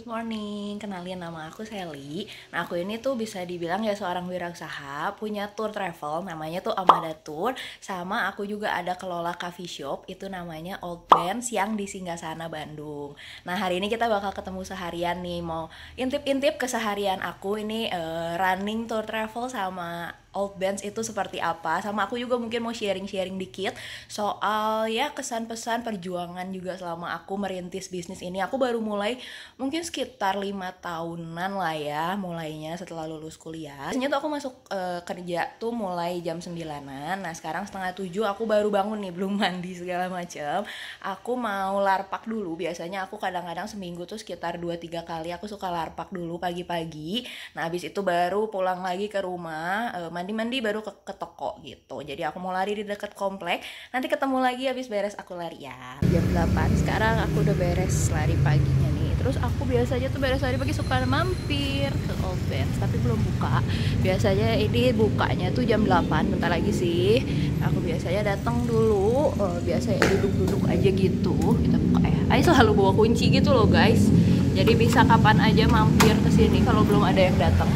morning, kenalin nama aku Sally. Nah aku ini tuh bisa dibilang ya seorang wirausaha, punya tour travel, namanya tuh Amada Tour. Sama aku juga ada kelola coffee shop, itu namanya Old Bench yang di Singgasana Bandung. Nah hari ini kita bakal ketemu seharian nih, mau intip-intip keseharian aku ini running tour travel sama Old Bench itu seperti apa. Sama aku juga mungkin mau sharing-sharing dikit soal ya kesan pesan perjuangan juga selama aku merintis bisnis ini. Aku baru mulai mungkin sekitar 5 tahunan lah ya mulainya setelah lulus kuliah. Biasanya tuh aku masuk kerja tuh mulai jam 9-an. Nah sekarang setengah 7 aku baru bangun nih, belum mandi segala macam. Aku mau larpak dulu. Biasanya aku kadang-kadang seminggu tuh sekitar 2-3 kali aku suka larpak dulu pagi-pagi. Nah habis itu baru pulang lagi ke rumah, mandi-mandi baru ke toko gitu. Jadi aku mau lari di dekat komplek. Nanti ketemu lagi habis beres aku larian. Jam 8 sekarang aku udah beres lari paginya nih. Terus aku biasanya tuh beres lari pagi suka mampir ke Old Bench, tapi belum buka. Biasanya ini bukanya tuh jam 8, bentar lagi sih. Aku biasanya datang dulu, biasanya duduk-duduk aja gitu. Kita buka ya. Ayo selalu bawa kunci gitu loh guys. Jadi bisa kapan aja mampir ke sini kalau belum ada yang datang.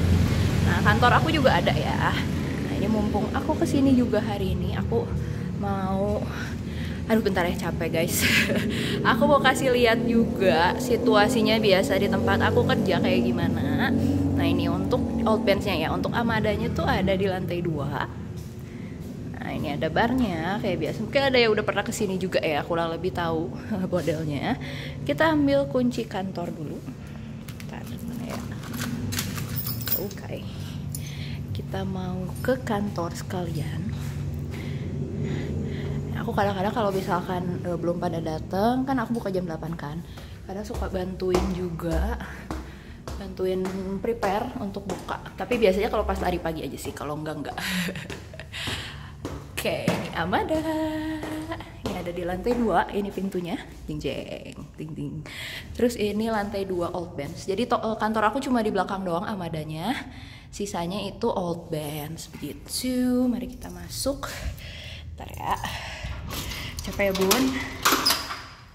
Nah, kantor aku juga ada ya. Nah, ini mumpung aku kesini juga hari ini, aku mau bentar ya, capek guys. Aku mau kasih lihat juga situasinya biasa di tempat aku kerja kayak gimana. Nah ini untuk Old Bench-nya ya, untuk Amadanya tuh ada di lantai 2. Nah ini ada barnya kayak biasa. Mungkin ada yang udah pernah kesini juga ya, kurang lebih tahu modelnya. Kita ambil kunci kantor dulu. Bentar, mana ya? Oke. Kita mau ke kantor sekalian. Aku kadang-kadang kalau misalkan belum pada dateng, kan aku buka jam 8 kan, kadang suka bantuin juga, bantuin prepare untuk buka. Tapi biasanya kalau pas lari pagi aja sih, kalau enggak. Oke, ini Amada. Ini ada di lantai 2, ini pintunya. Jeng jeng, ting ting. Terus ini lantai 2 Old Bench. Jadi kantor aku cuma di belakang doang Amadanya. Sisanya itu Old Bench begitu. Mari kita masuk. Bentar ya. Capek ya bun.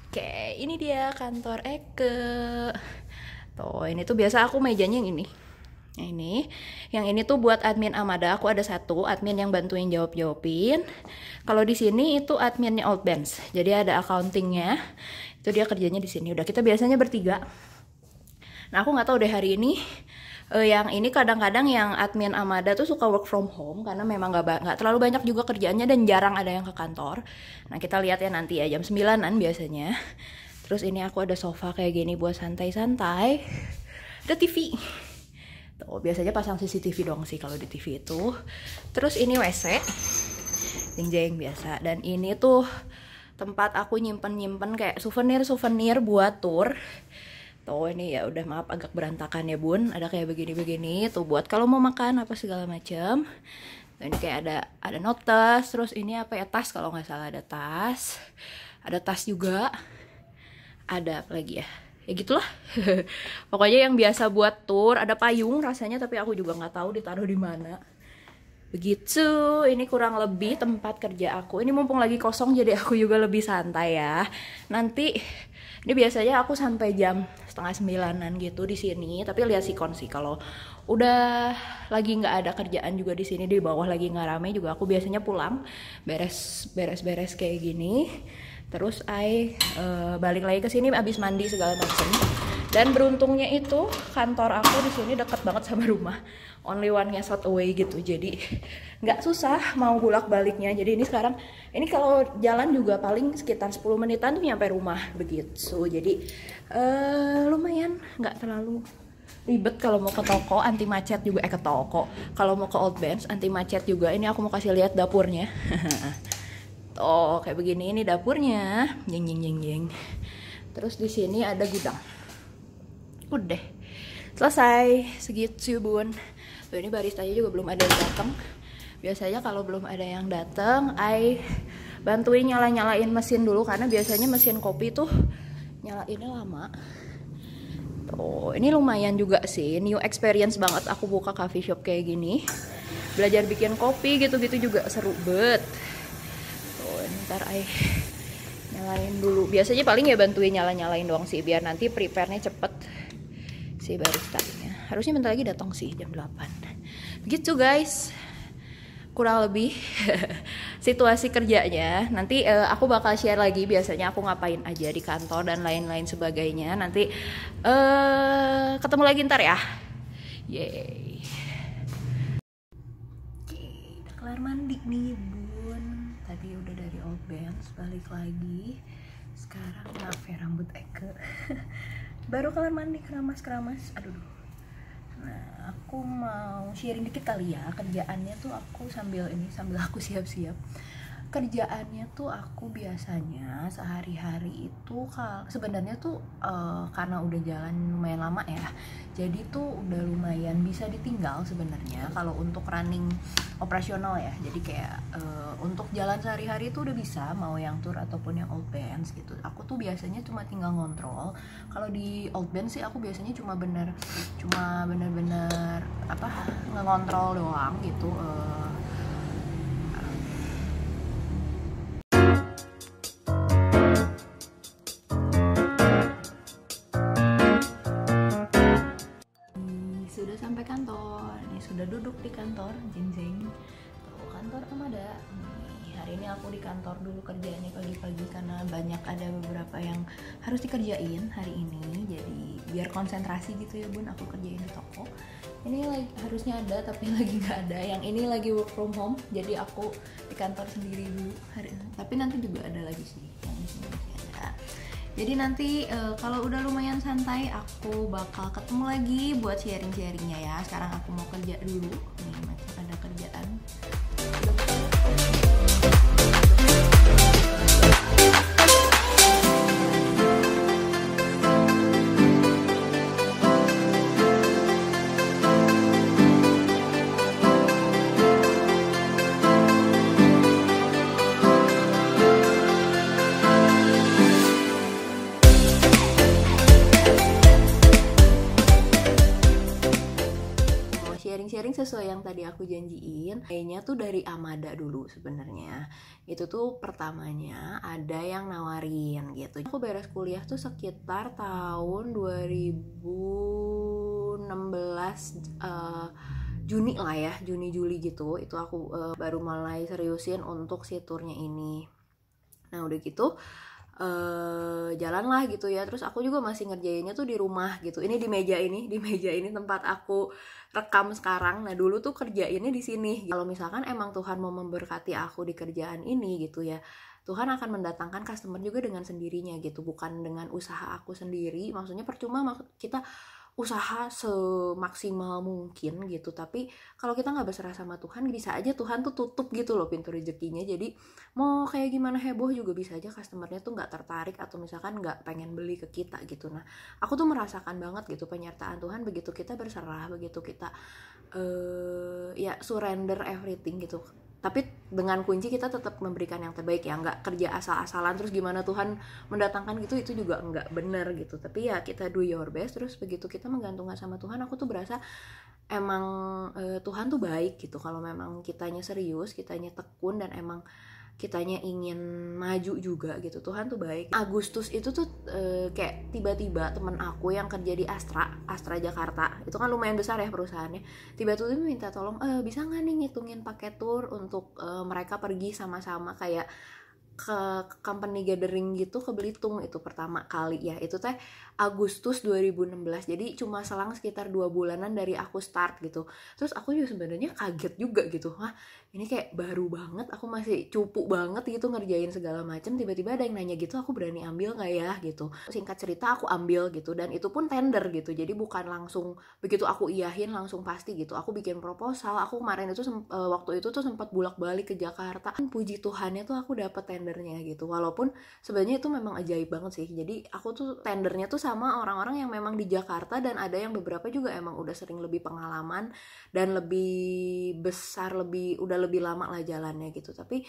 Oke, ini dia kantor Eke. Tuh, ini tuh biasa aku mejanya yang ini. Yang ini tuh buat admin Amada. Aku ada satu admin yang bantuin jawabin. Kalau di sini itu adminnya Old Bench. Jadi ada accountingnya. Itu dia kerjanya di sini. Udah kita biasanya bertiga. Nah aku nggak tahu deh hari ini. Yang ini kadang-kadang yang admin Amada tuh suka work from home karena memang nggak terlalu banyak juga kerjaannya dan jarang ada yang ke kantor. Nah kita lihat ya nanti ya jam 9-an biasanya. Terus ini aku ada sofa kayak gini buat santai-santai. Ada TV. Tuh biasanya pasang CCTV dong sih kalau di TV itu. Terus ini WC, jeng-jeng biasa. Dan ini tuh tempat aku nyimpen kayak souvenir buat tour. Tuh ini ya udah maaf agak berantakan ya bun, ada kayak begini-begini tuh buat kalau mau makan apa segala macam. Ini kayak ada notes, terus ini apa ya, tas kalau nggak salah, ada tas juga, ada apa lagi ya gitulah. Pokoknya yang biasa buat tour, ada payung rasanya tapi aku juga nggak tahu ditaruh di mana. Begitu, ini kurang lebih tempat kerja aku. Ini mumpung lagi kosong jadi aku juga lebih santai ya. Nanti ini biasanya aku sampai jam 8:30 gitu di sini. Tapi lihat sikon sih, kalau udah lagi nggak ada kerjaan juga di sini, di bawah lagi nggak rame juga, aku biasanya pulang beres kayak gini. Terus balik lagi ke sini abis mandi segala macam. Dan beruntungnya itu kantor aku di sini dekat banget sama rumah, only one ngesot away gitu, jadi nggak susah mau bolak-baliknya. Jadi ini sekarang ini kalau jalan juga paling sekitar 10 menitan tuh nyampe rumah begitu. Jadi lumayan nggak terlalu ribet kalau mau ke toko, anti macet juga ke toko. Kalau mau ke Old Bench anti macet juga. Ini aku mau kasih lihat dapurnya. Oh kayak begini, ini dapurnya, jeng. Terus di sini ada gudang. Udah selesai segitu bun. Tuh ini baristanya juga belum ada yang datang. Biasanya kalau belum ada yang datang, bantuin nyalain mesin dulu karena biasanya mesin kopi tuh nyalainnya lama. Tuh ini lumayan juga sih, new experience banget aku buka coffee shop kayak gini. Belajar bikin kopi gitu-gitu juga seru banget. Tuh ntar nyalain dulu. Biasanya paling ya bantuin nyalain doang sih biar nanti prepare-nya cepet. si baristanya. Harusnya bentar lagi datang sih jam 8. Begitu guys, kurang lebih situasi kerjanya. Nanti aku bakal share lagi biasanya aku ngapain aja di kantor dan lain-lain sebagainya. Nanti ketemu lagi ntar ya. Yeay. Oke, udah kelar mandi nih bun. Tadi udah dari Old Bench, balik lagi. Sekarang maaf ya rambut Eke. Baru kelar mandi, keramas. Aduh. Nah, aku mau sharing dikit kali ya. Kerjaannya tuh aku sambil aku siap-siap. Kerjaannya tuh aku biasanya sehari-hari itu sebenarnya tuh karena udah jalan lumayan lama ya. Jadi tuh udah lumayan bisa ditinggal sebenarnya kalau untuk running operasional ya. Jadi kayak untuk jalan sehari-hari tuh udah bisa, mau yang tour ataupun yang old bands gitu. Aku tuh biasanya cuma tinggal ngontrol. Kalau di old band sih aku biasanya cuma bener-bener ngontrol doang gitu. Sudah sampai kantor, ini sudah duduk di kantor, jeng tuh kantor Amada. Nih, hari ini aku di kantor dulu kerjanya pagi-pagi karena banyak ada beberapa yang harus dikerjain hari ini, jadi biar konsentrasi gitu ya bun, aku kerjain di toko. Ini lagi harusnya ada tapi lagi nggak ada. Yang ini lagi work from home, jadi aku di kantor sendiri dulu hari ini. Tapi nanti juga ada lagi sih, yang di sini masih ada. Jadi nanti kalau udah lumayan santai aku bakal ketemu lagi buat sharing-sharingnya ya. Sekarang aku mau kerja dulu. Nih masih ada kerjaan. Sharing sesuai yang tadi aku janjiin. Kayaknya tuh dari Amada dulu sebenarnya. Itu tuh pertamanya ada yang nawarin gitu. Aku beres kuliah tuh sekitar tahun 2016 Juni lah ya, Juni Juli gitu. Itu aku baru mulai seriusin untuk si turnya ini. Nah udah gitu jalan lah gitu ya. Terus aku juga masih ngerjainnya tuh di rumah gitu. Ini di meja ini tempat aku rekam sekarang. Nah dulu tuh kerjainnya di sini. Kalau misalkan emang Tuhan mau memberkati aku di kerjaan ini gitu ya, Tuhan akan mendatangkan customer juga dengan sendirinya gitu, bukan dengan usaha aku sendiri. Maksudnya percuma kita usaha semaksimal mungkin gitu, tapi kalau kita nggak berserah sama Tuhan, bisa aja Tuhan tuh tutup gitu loh pintu rezekinya. Jadi mau kayak gimana heboh juga bisa aja customernya tuh nggak tertarik atau misalkan nggak pengen beli ke kita gitu. Nah aku tuh merasakan banget gitu penyertaan Tuhan begitu kita berserah, begitu kita ya surrender everything gitu. Tapi dengan kunci kita tetap memberikan yang terbaik ya, nggak kerja asal-asalan terus gimana Tuhan mendatangkan gitu, itu juga nggak bener gitu. Tapi ya kita do your best, terus begitu kita menggantungkan sama Tuhan, aku tuh berasa emang Tuhan tuh baik gitu. Kalau memang kitanya serius, kitanya tekun, dan emang kitanya ingin maju juga gitu, Tuhan tuh baik. Agustus itu tuh kayak tiba-tiba temen aku yang kerja di Astra Jakarta, itu kan lumayan besar ya perusahaannya, tiba-tiba minta tolong bisa nggak nih ngitungin paket tour untuk mereka pergi sama-sama kayak ke company gathering gitu ke Belitung. Itu pertama kali ya, itu teh Agustus 2016, jadi cuma selang sekitar 2 bulanan dari aku start gitu. Terus aku juga sebenarnya kaget juga gitu, wah ini kayak baru banget, aku masih cupu banget gitu ngerjain segala macam, tiba-tiba ada yang nanya gitu, aku berani ambil nggak ya gitu. Singkat cerita aku ambil gitu, dan itu pun tender gitu, jadi bukan langsung begitu aku iyahin langsung pasti gitu. Aku bikin proposal, aku kemarin itu waktu itu tuh sempat bolak-balik ke Jakarta. Puji Tuhannya tuh aku dapet tendernya gitu, walaupun sebenarnya itu memang ajaib banget sih. Jadi aku tuh tendernya tuh sama orang-orang yang memang di Jakarta, dan ada yang beberapa juga emang udah sering lebih pengalaman dan lebih besar, udah lebih lama lah jalannya gitu. Tapi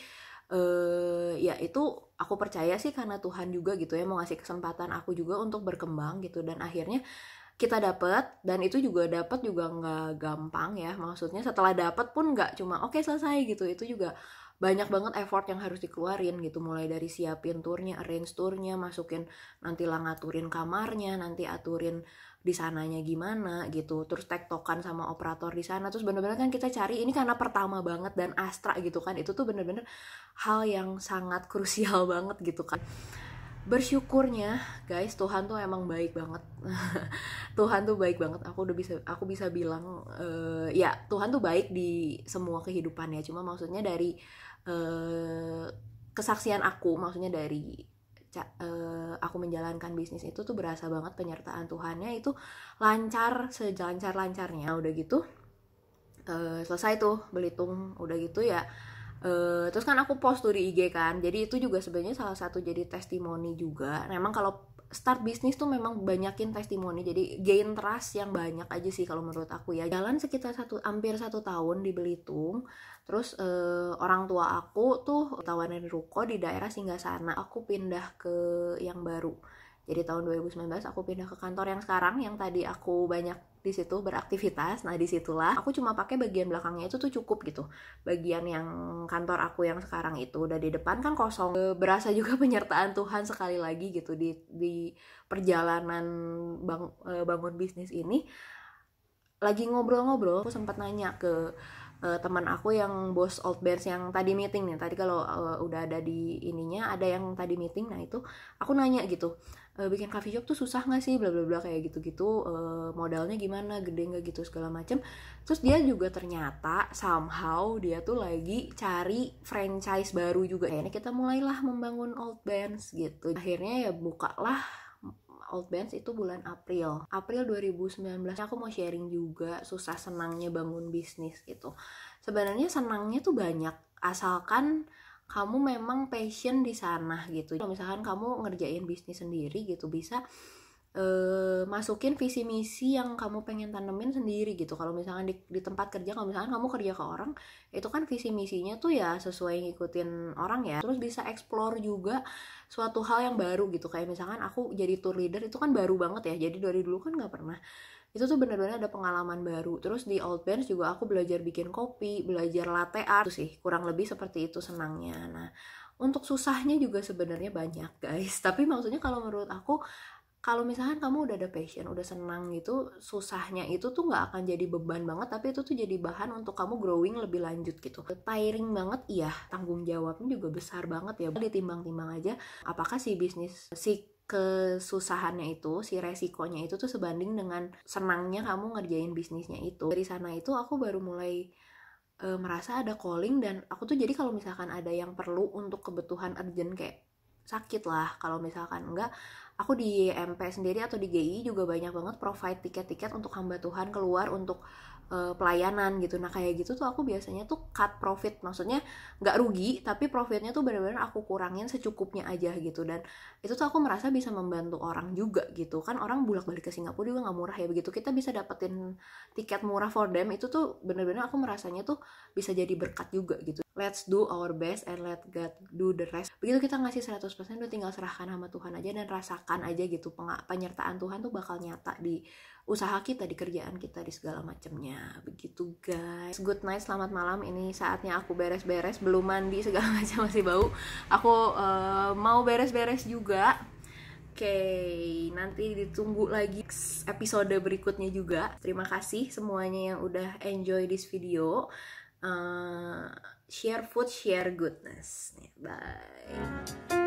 ya itu aku percaya sih karena Tuhan juga gitu ya mau ngasih kesempatan aku juga untuk berkembang gitu. Dan akhirnya kita dapat, dan itu juga dapat juga nggak gampang ya, maksudnya setelah dapat pun nggak cuma oke selesai gitu, itu juga banyak banget effort yang harus dikeluarin gitu, mulai dari siapin turnya, arrange turnya, masukin, nanti lah ngaturin kamarnya, nanti aturin di sananya gimana gitu, terus tektokan sama operator di sana, terus bener-bener kan kita cari ini karena pertama banget dan Astra gitu kan, itu tuh bener-bener hal yang sangat krusial banget gitu kan. Bersyukurnya guys, Tuhan tuh emang baik banget. Tuhan tuh baik banget, aku bisa bilang ya Tuhan tuh baik di semua kehidupannya, cuma maksudnya dari kesaksian aku, maksudnya dari aku menjalankan bisnis itu tuh berasa banget penyertaan Tuhannya, itu lancar selancar-lancarnya. Udah gitu selesai tuh Belitung, udah gitu ya terus kan aku post tuh di IG kan, jadi itu juga sebenarnya salah satu jadi testimoni juga. Memang kalau start bisnis tuh memang banyakin testimoni, jadi gain trust yang banyak aja sih kalau menurut aku ya. Jalan sekitar hampir 1 tahun di Belitung, terus orang tua aku tuh tawarin ruko di daerah Singgasana, aku pindah ke yang baru. Jadi tahun 2019 aku pindah ke kantor yang sekarang, yang tadi aku banyak di situ beraktivitas. Nah disitulah aku cuma pakai bagian belakangnya itu tuh cukup gitu. Bagian yang kantor aku yang sekarang itu udah, di depan kan kosong. Berasa juga penyertaan Tuhan sekali lagi gitu di perjalanan bangun bisnis ini. Lagi ngobrol-ngobrol, aku sempat nanya ke teman aku yang bos Old Bears yang tadi meeting nih. Tadi kalau udah ada di ininya, ada yang tadi meeting, nah itu aku nanya gitu, bikin coffee shop tuh susah nggak sih, bla bla bla kayak gitu-gitu, modalnya gimana, gede nggak gitu segala macem. Terus dia juga ternyata somehow dia tuh lagi cari franchise baru juga. Akhirnya kita mulailah membangun Old Bears gitu. Akhirnya ya bukalah Old Bears itu bulan April 2019. Aku mau sharing juga susah senangnya bangun bisnis gitu. Sebenarnya senangnya tuh banyak, asalkan kamu memang passion di sana gitu. Kalau misalkan kamu ngerjain bisnis sendiri gitu, bisa masukin visi misi yang kamu pengen tanemin sendiri gitu. Kalau misalkan di tempat kerja, kalau misalkan kamu kerja ke orang, itu kan visi misinya tuh ya sesuai ngikutin orang ya. Terus bisa explore juga suatu hal yang baru gitu, kayak misalkan aku jadi tour leader, itu kan baru banget ya, jadi dari dulu kan nggak pernah. Itu tuh benar-benar ada pengalaman baru. Terus di Old Bears juga aku belajar bikin kopi, belajar latte art sih, kurang lebih seperti itu senangnya. Nah untuk susahnya juga sebenarnya banyak guys, tapi maksudnya kalau menurut aku, kalau misalkan kamu udah ada passion, udah senang gitu, susahnya itu tuh nggak akan jadi beban banget, tapi itu tuh jadi bahan untuk kamu growing lebih lanjut gitu. Tiring banget iya, tanggung jawabnya juga besar banget ya. Ditimbang-timbang aja, apakah si bisnis, si kesusahannya itu, si resikonya itu tuh sebanding dengan senangnya kamu ngerjain bisnisnya itu. Dari sana itu aku baru mulai merasa ada calling, dan aku tuh jadi kalau misalkan ada yang perlu untuk kebutuhan urgent kayak sakit lah, kalau misalkan enggak, aku di MP sendiri atau di GI juga banyak banget provide tiket-tiket untuk hamba Tuhan keluar untuk pelayanan gitu. Nah kayak gitu tuh aku biasanya tuh cut profit, maksudnya nggak rugi, tapi profitnya tuh benar-benar aku kurangin secukupnya aja gitu. Dan itu tuh aku merasa bisa membantu orang juga gitu kan. Orang bolak-balik ke Singapura juga nggak murah ya, begitu kita bisa dapetin tiket murah for them, itu tuh benar-benar aku merasanya tuh bisa jadi berkat juga gitu. Let's do our best and let God do the rest. Begitu kita ngasih 100%, udah tinggal serahkan sama Tuhan aja dan rasakan aja gitu penyertaan Tuhan tuh bakal nyata di usaha kita, di kerjaan kita, di segala macamnya. Begitu guys. Good night, selamat malam. Ini saatnya aku beres-beres, belum mandi segala macam, masih bau. Aku mau beres-beres juga. Oke, nanti ditunggu lagi episode berikutnya juga. Terima kasih semuanya yang udah enjoy this video. Share food, share goodness. Bye.